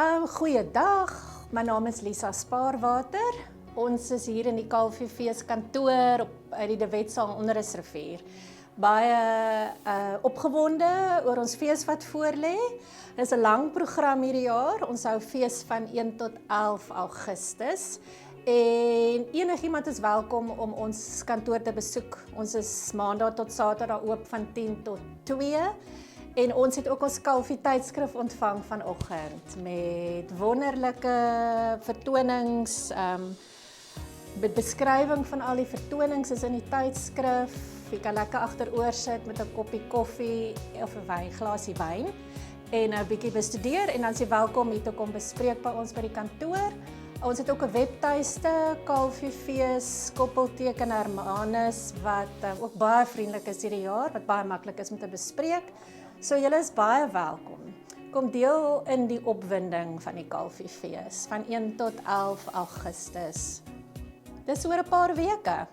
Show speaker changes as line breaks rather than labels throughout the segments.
Goeiedag, my naam is Lisa Spaarwater. Ons is hier in die Kalfeefees kantoor uit die De Wetsaal onder Onderrusrivier. Baie opgewonde oor ons fees wat voorlê. Dit is 'n lang program hierdie jaar. Ons hou fees van 1 tot 11 Augustus. En enigiemand is welkom om ons kantoor te besoek. Ons is Maandag tot Saterdag oop van 10 tot 2. En ons het ook ons Kalfie tydskrif ontvang vanoggend met wonderlike vertonings, met beskrywing van al die vertonings is in die tydskrif. Jy kan lekker agteroor sit met 'n koppie koffie of 'n glasie wyn en 'n bietjie bestudeer en dan is jy welkom hier te kom bespreek by ons by die kantoor. Ons het ook 'n webtuiste, Kalfeefees, _ Hermanus, wat ook baie vriendelik is hierdie jaar, wat baie maklik is om te bespreek. So julle is baie welkom. Kom deel in die opwinding van die Kalfeefees van 1 tot 11 Augustus. Dis oor 'n paar weke.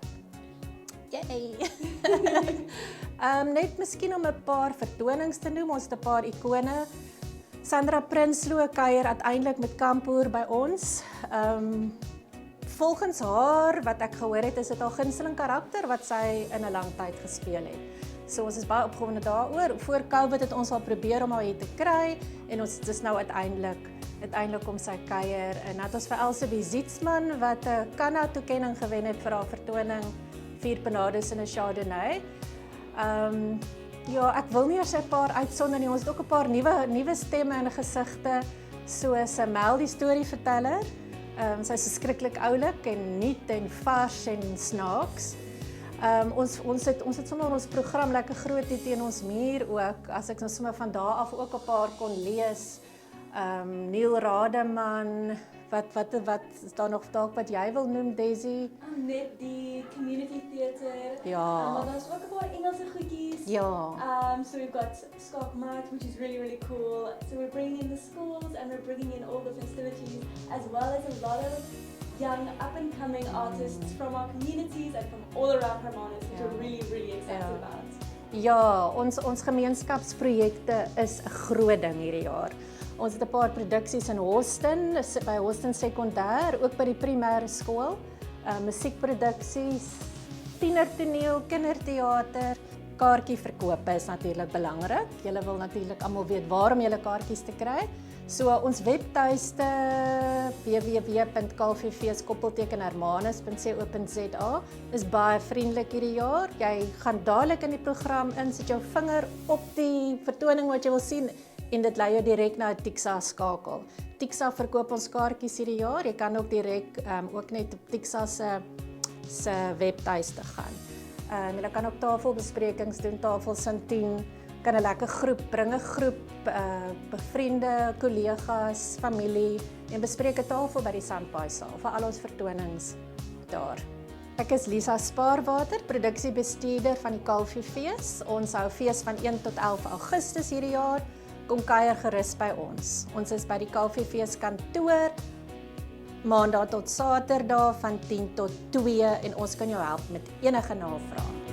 Yay! Net miskien om 'n paar vertonings te noem, ons het 'n paar ikone. Sandra Prinsloo kuier uiteindelik met Kampoer by ons. Volgens haar, wat ek gehoor het, is dit haar gunsteling karakter wat sy in 'n lang tyd gespeel het. So ons is baie opgewonde daaroor. Voor Covid het ons al probeer om haar hier te kry en ons is nou uiteindelik om sy kuier. En dat ons vir Elsabie Zietsman wat 'n Canna toekenning gewen het vir haar vertoning 4 Panades in 'n Chardonnay. Ja, ek wil nie eers 'n paar uitsonder nie. Ons het ook 'n paar nuwe stemme en gesigte, soos Mel die storieverteller. Sy is verskriklik oulik en nuut en vars en snaaks. Ons het sommer ons program lekker groot hier teen ons muur ook, as ek nou sommer van daar af ook 'n paar kon lees. Neil Rademan, wat is daar nog dalk wat jy wil noem, Daisy?
Net die community theater.
Ja.
Maar daar's ook 'n paar Engelse goedjies.
Ja.
So we've got Scott Mart, which is really cool. So we're bringing in the schools and we're bringing in all the festivities, as well as a lot of young up-and-coming artists from our communities and from all around Hermanus, which we're really excited about.
Ja, ons gemeenskapsprojekte is 'n groot ding hierdie jaar. Ons het 'n paar produksies in Houston, by Houston Sekondêr, ook by die primêre skool. Musiekproduksies, tienertoneel, kinderteater. Kaartjieverkope is natuurlik belangrik. Julle wil natuurlik almal weet waarom julle kaartjies te kry. So ons webtuiste www.kalfeefees_hermanus.co.za is baie vriendelik hierdie jaar. Jy gaan dadelik in die program in, sit jou vinger op die vertoning wat jy wil sien en dit lei jou direk na 'n Tixa skakel. Tixa verkoop ons kaartjies hierdie jaar. Jy kan ook direk ook net op Tixa se webtuiste gaan. Jy kan ook tafelbesprekings doen, tafels in 10. Kan 'n lekker groep, bring 'n groep, bevriende, kollegas, familie en bespreek 'n tafel by die Sandpaasaal vir al ons vertonings daar. Ek is Lisa Spaarwater, produksiebestuurder van die Kalfeefees. Ons hou fees van 1 tot 11 Augustus hierdie jaar. Kom kuier gerus by ons. Ons is by die Kalfeefees kantoor, Maandag tot Saterdag van 10 tot 2 en ons kan jou help met enige navrae.